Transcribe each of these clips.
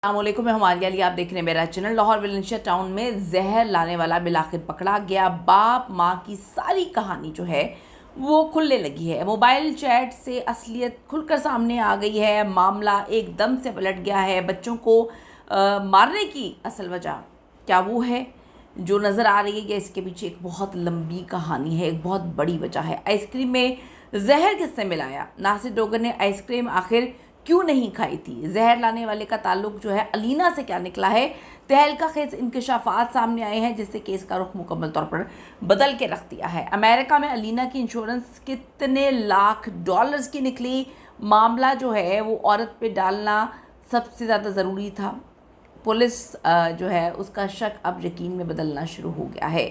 अस्सलामुअलैकुम, मैं हमारे लिए आप देख रहे हैं मेरा चैनल। लाहौर वलेंशिया टाउन में जहर लाने वाला बिलाखिर पकड़ा गया। बाप माँ की सारी कहानी जो है वो खुलने लगी है। मोबाइल चैट से असलियत खुलकर सामने आ गई है। मामला एकदम से पलट गया है। बच्चों को मारने की असल वजह क्या वो है जो नज़र आ रही है, या इसके पीछे एक बहुत लंबी कहानी है, एक बहुत बड़ी वजह है। आइसक्रीम में जहर किसने मिलाया? नासिर डोगर ने आइसक्रीम आखिर क्यों नहीं खाई थी? जहर लाने वाले का ताल्लुक जो है अलीना से क्या निकला है? तहलका खेज इंकशाफात सामने आए हैं जिससे केस का रुख मुकम्मल तौर पर बदल के रख दिया है। अमेरिका में अलीना की इंश्योरेंस कितने लाख डॉलर्स की निकली? मामला जो है वो औरत पे डालना सबसे ज़्यादा ज़रूरी था। पुलिस जो है उसका शक अब यकीन में बदलना शुरू हो गया है।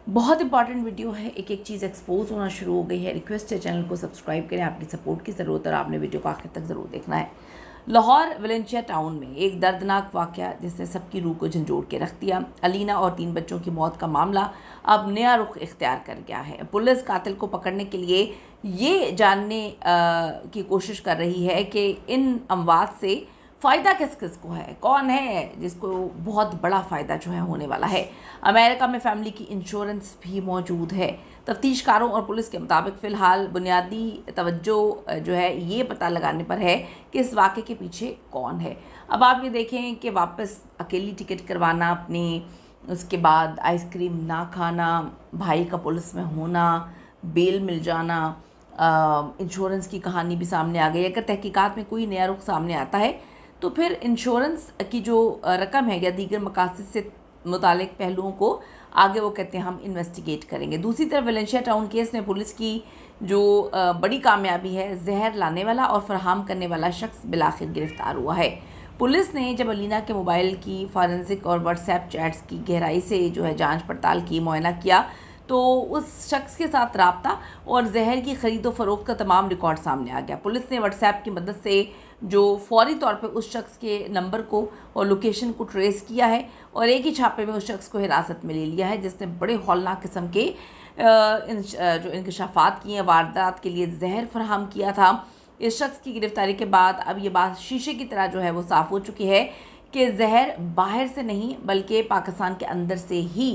बहुत इंपॉर्टेंट वीडियो है, एक एक चीज़ एक्सपोज होना शुरू हो गई है। रिक्वेस्ट है चैनल को सब्सक्राइब करें, आपकी सपोर्ट की ज़रूरत है और आपने वीडियो को आखिर तक ज़रूर देखना है। लाहौर वलेंशिया टाउन में एक दर्दनाक वाक़या जिसने सबकी रूह को झंझोड़ के रख दिया। अलीना और 3 बच्चों की मौत का मामला अब नया रुख इख्तियार कर गया है। पुलिस कातिल को पकड़ने के लिए ये जानने की कोशिश कर रही है कि इन अमवात से फ़ायदा किस किस को है, कौन है जिसको बहुत बड़ा फ़ायदा जो है होने वाला है। अमेरिका में फैमिली की इंश्योरेंस भी मौजूद है। तफ्तीशकारों और पुलिस के मुताबिक फ़िलहाल बुनियादी तवज्जो जो है ये पता लगाने पर है कि इस वाक़े के पीछे कौन है। अब आप ये देखें कि वापस अकेली टिकट करवाना अपनी, उसके बाद आइसक्रीम ना खाना, भाई का पुलिस में होना, बेल मिल जाना, इंश्योरेंस की कहानी भी सामने आ गई। अगर तहकीकात में कोई नया रुख सामने आता है तो फिर इंश्योरेंस की जो रकम है या दीगर मकासद से मुतालिक पहलुओं को आगे वो कहते हैं हम इन्वेस्टिगेट करेंगे। दूसरी तरफ वलेंशिया टाउन केस में पुलिस की जो बड़ी कामयाबी है, जहर लाने वाला और फराहम करने वाला शख्स बिलाखिर गिरफ्तार हुआ है। पुलिस ने जब अलीना के मोबाइल की फॉरेंसिक और व्हाट्सएप चैट्स की गहराई से जो है जांच पड़ताल की, मुआयना किया, तो उस शख्स के साथ रब्ता और जहर की ख़रीद व फ़रोख्त का तमाम रिकॉर्ड सामने आ गया। पुलिस ने व्हाट्सएप की मदद से जो फौरी तौर पे उस शख्स के नंबर को और लोकेशन को ट्रेस किया है और एक ही छापे में उस शख्स को हिरासत में ले लिया है जिसने बड़े हौलनाक किस्म के जो इंकशाफात किए हैं, वारदात के लिए जहर फराहम किया था। इस शख्स की गिरफ्तारी के बाद अब ये बात शीशे की तरह जो है वो साफ़ हो चुकी है कि जहर बाहर से नहीं बल्कि पाकिस्तान के अंदर से ही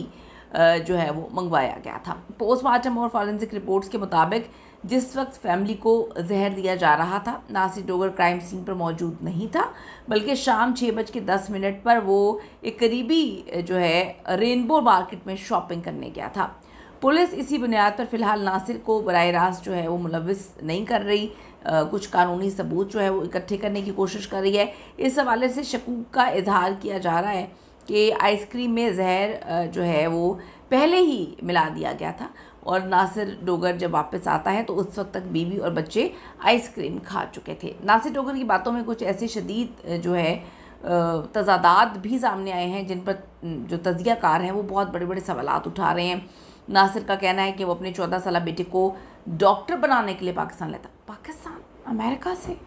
जो है वो मंगवाया गया था। पोस्टमार्टम और फॉरेंसिक रिपोर्ट्स के मुताबिक जिस वक्त फैमिली को जहर दिया जा रहा था, नासिर डोगर क्राइम सीन पर मौजूद नहीं था, बल्कि शाम 6:10 पर वो एक करीबी जो है रेनबो मार्केट में शॉपिंग करने गया था। पुलिस इसी बुनियाद पर फ़िलहाल नासिर को बराह रास्त जो है वो मुलव्विस नहीं कर रही, कुछ कानूनी सबूत जो है वो इकट्ठे करने की कोशिश कर रही है। इस हवाले से शकूक का इजहार किया जा रहा है कि आइसक्रीम में जहर जो है वो पहले ही मिला दिया गया था और नासिर डोगर जब वापस आता है तो उस वक्त तक बीवी और बच्चे आइसक्रीम खा चुके थे। नासिर डोगर की बातों में कुछ ऐसे शदीद जो है तजादात भी सामने आए हैं जिन पर जो तजियाकार हैं वो बहुत बड़े बड़े सवालात उठा रहे हैं। नासिर का कहना है कि वो अपने 14 साल बेटे को डॉक्टर बनाने के लिए पाकिस्तान लेता। पाकिस्तान? अमेरिका से?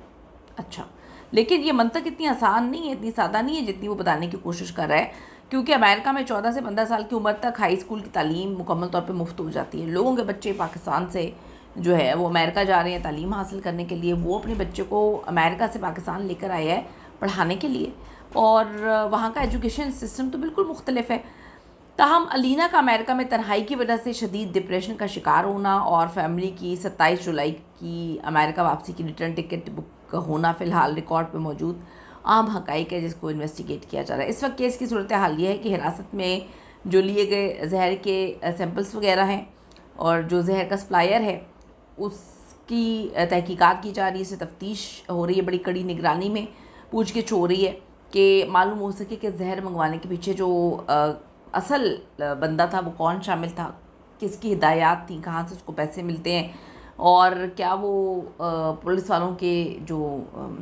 अच्छा, लेकिन ये मंतक इतनी आसान नहीं है, इतनी सादा नहीं है जितनी वो बताने की कोशिश कर रहा है, क्योंकि अमेरिका में 14 से 15 साल की उम्र तक हाई स्कूल की तालीम मुकम्मल तौर पे मुफ्त हो जाती है। लोगों के बच्चे पाकिस्तान से जो है वो अमेरिका जा रहे हैं तालीम हासिल करने के लिए। वो अपने बच्चे को अमेरिका से पाकिस्तान लेकर आए हैं पढ़ाने के लिए और वहाँ का एजुकेशन सिस्टम तो बिल्कुल मुख्तलिफ है। ताहम अलीना का अमेरिका में तन्हाई की वजह से शदीद डिप्रेशन का शिकार होना और फैमिली की 27 जुलाई की अमेरिका वापसी की रिटर्न टिकट बुक होना फ़िलहाल रिकॉर्ड पे मौजूद आम हक़ाइक़ है जिसको इन्वेस्टिगेट किया जा रहा है। इस वक्त केस की सूरत हाल ये है कि हिरासत में जो लिए गए जहर के सैंपल्स वगैरह हैं और जो जहर का सप्लायर है उसकी तहकीकात की जा रही है, इससे तफ्तीश हो रही है, बड़ी कड़ी निगरानी में पूछगिछ हो रही है कि मालूम हो सके कि जहर मंगवाने के पीछे जो असल बंदा था वो कौन शामिल था, किसकी हिदायत थी, कहाँ से उसको पैसे मिलते हैं और क्या वो पुलिस वालों के जो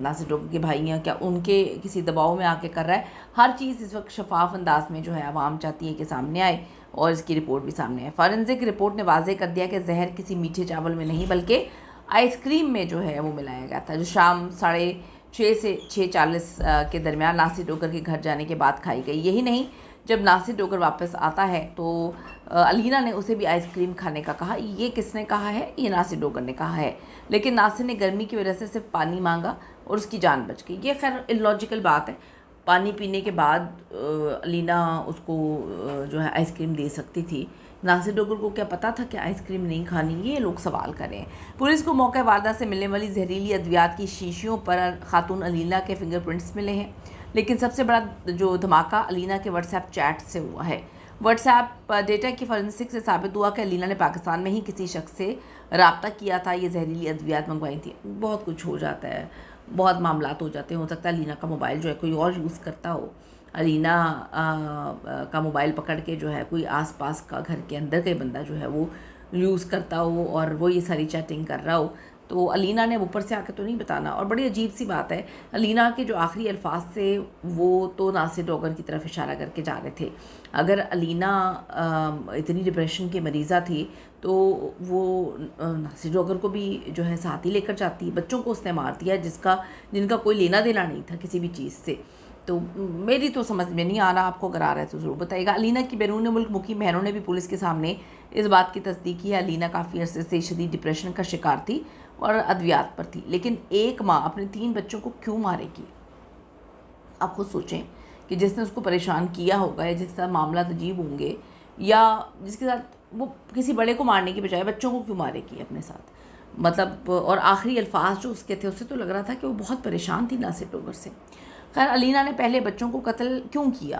नासिर डोगर के भाई हैं क्या उनके किसी दबाव में आके कर रहा है। हर चीज़ इस वक्त शफाफ अंदाज में जो है आवाम चाहती है कि सामने आए और इसकी रिपोर्ट भी सामने आए। फॉरेंसिक रिपोर्ट ने वाज़ेह कर दिया कि जहर किसी मीठे चावल में नहीं बल्कि आइसक्रीम में जो है वो मिलाया गया था, जो शाम 6:30 से 6:40 के दरमियान नासिर डोगर के घर जाने के बाद खाई गई। यही नहीं, जब नासिर डोगर वापस आता है तो अलीना ने उसे भी आइसक्रीम खाने का कहा। ये किसने कहा है? ये नासिर डोगर ने कहा है, लेकिन नासिर ने गर्मी की वजह से सिर्फ पानी मांगा और उसकी जान बच गई। ये खैर इलॉजिकल बात है। पानी पीने के बाद अलीना उसको जो है आइसक्रीम दे सकती थी। नासिर डोगर को क्या पता था कि आइसक्रीम नहीं खानी? ये लोग सवाल करें। पुलिस को मौके वारदात से मिलने वाली जहरीली अद्वियात की शीशियों पर खातून अलीना के फिंगरप्रिंट्स मिले हैं, लेकिन सबसे बड़ा जो धमाका अलीना के व्हाट्सएप चैट से हुआ है। व्हाट्सएप डेटा की फॉरेंसिक से साबित हुआ कि अलीना ने पाकिस्तान में ही किसी शख्स से रब्ता किया था, ये जहरीली अद्वियात मंगवाई थी। बहुत कुछ हो जाता है, बहुत मामलात हो जाते हैं। हो सकता है अलीना का मोबाइल जो है कोई और यूज़ करता हो, अलीना का मोबाइल पकड़ के जो है कोई आसपास का घर के अंदर का बंदा जो है वो यूज़ करता हो और वो ये सारी चैटिंग कर रहा हो। तो अलीना ने ऊपर से आके तो नहीं बताना। और बड़ी अजीब सी बात है, अलीना के जो आखिरी अल्फाज से वो तो नासिर डोगर की तरफ इशारा करके जा रहे थे। अगर अलीना इतनी डिप्रेशन की मरीज़ा थी तो वो नासिर डोगर को भी जो है साथ ही लेकर जाती। बच्चों को उसने मार दिया जिनका कोई लेना देना नहीं था किसी भी चीज़ से। तो मेरी तो समझ में नहीं आ रहा, आपको अगर आ रहा है तो ज़रूर बताइएगा। अलीना की बैरून मुल्क मुकीम बहनों ने भी पुलिस के सामने इस बात की तस्दीक की है। अलीना काफ़ी अरसे से शदीद डिप्रेशन का शिकार थी और अद्वियात पर थी, लेकिन एक माँ अपने 3 बच्चों को क्यों मारेगी? आप खुद सोचें कि जिसने उसको परेशान किया होगा या जिसके साथ मामला अजीब होंगे या जिसके साथ वो किसी बड़े को मारने की बजाय बच्चों को क्यों मारेगी अपने साथ? मतलब और आखिरी अल्फाज जो उसके थे उससे तो लग रहा था कि वो बहुत परेशान थी नासिर डोगर से। खैर, अलीना ने पहले बच्चों को कत्ल क्यों किया,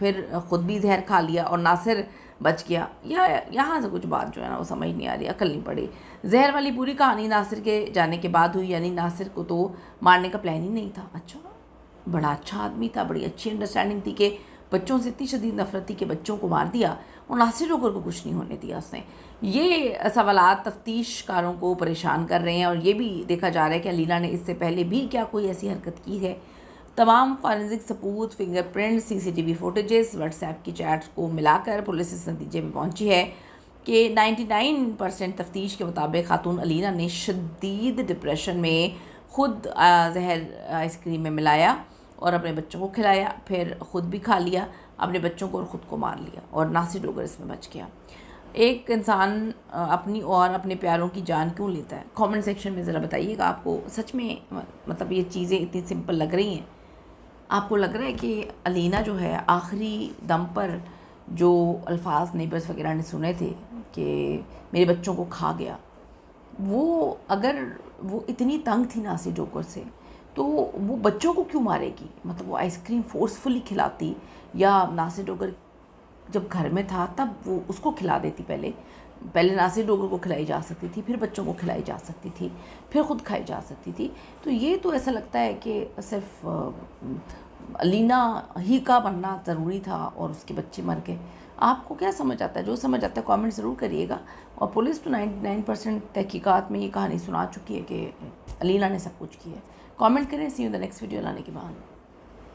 फिर ख़ुद भी जहर खा लिया और नासिर बच गया, या यहाँ से कुछ बात जो है ना वो समझ नहीं आ रही, अकल नहीं पड़ी। जहर वाली पूरी कहानी नासिर के जाने के बाद हुई, यानी नासिर को तो मारने का प्लान ही नहीं था। अच्छा, बड़ा अच्छा आदमी था, बड़ी अच्छी अंडरस्टैंडिंग थी कि बच्चों से इतनी शदीद नफरत थी कि बच्चों को मार दिया और नासिर डोगर को कुछ नहीं होने दिया उसने। ये सवालात तफ्तीशकारों को परेशान कर रहे हैं और ये भी देखा जा रहा है कि अलीना ने इससे पहले भी क्या कोई ऐसी हरकत की है। तमाम फॉरेंसिक सबूत, फिंगरप्रिंट, सीसीटीवी फुटेजेस, व्हाट्सएप की चैट्स को मिलाकर पुलिस इस नतीजे में पहुंची है कि 99% तफ्तीश के मुताबिक खातून अलीना ने शदीद डिप्रेशन में ख़ुद जहर आइसक्रीम में मिलाया और अपने बच्चों को खिलाया, फिर ख़ुद भी खा लिया, अपने बच्चों को और ख़ुद को मार लिया और नासिर डोगर इसमें बच गया। एक इंसान अपनी और अपने प्यारों की जान क्यों लेता है? कमेंट सेक्शन में ज़रा बताइएगा। आपको सच में मतलब ये चीज़ें इतनी सिंपल लग रही हैं? आपको लग रहा है कि अलीना जो है आखिरी दम पर जो अल्फाज नेबर्स वगैरह ने सुने थे कि मेरे बच्चों को खा गया, वो अगर वो इतनी तंग थी नासिर डोगर से तो वो बच्चों को क्यों मारेगी? मतलब वो आइसक्रीम फोर्सफुली खिलाती या नासिर डोगर जब घर में था तब वो उसको खिला देती। पहले नासिर डोगर को खिलाई जा सकती थी, फिर बच्चों को खिलाई जा सकती थी, फिर ख़ुद खाई जा सकती थी। तो ये तो ऐसा लगता है कि सिर्फ अलीना ही का बनना ज़रूरी था और उसके बच्चे मर गए। आपको क्या समझ आता है? जो समझ आता है कमेंट ज़रूर करिएगा। और पुलिस तो 99% तहकीकात में ये कहानी सुना चुकी है कि अलीना ने सब कुछ किया है। कमेंट करें। See you in the next video लाने के बाद।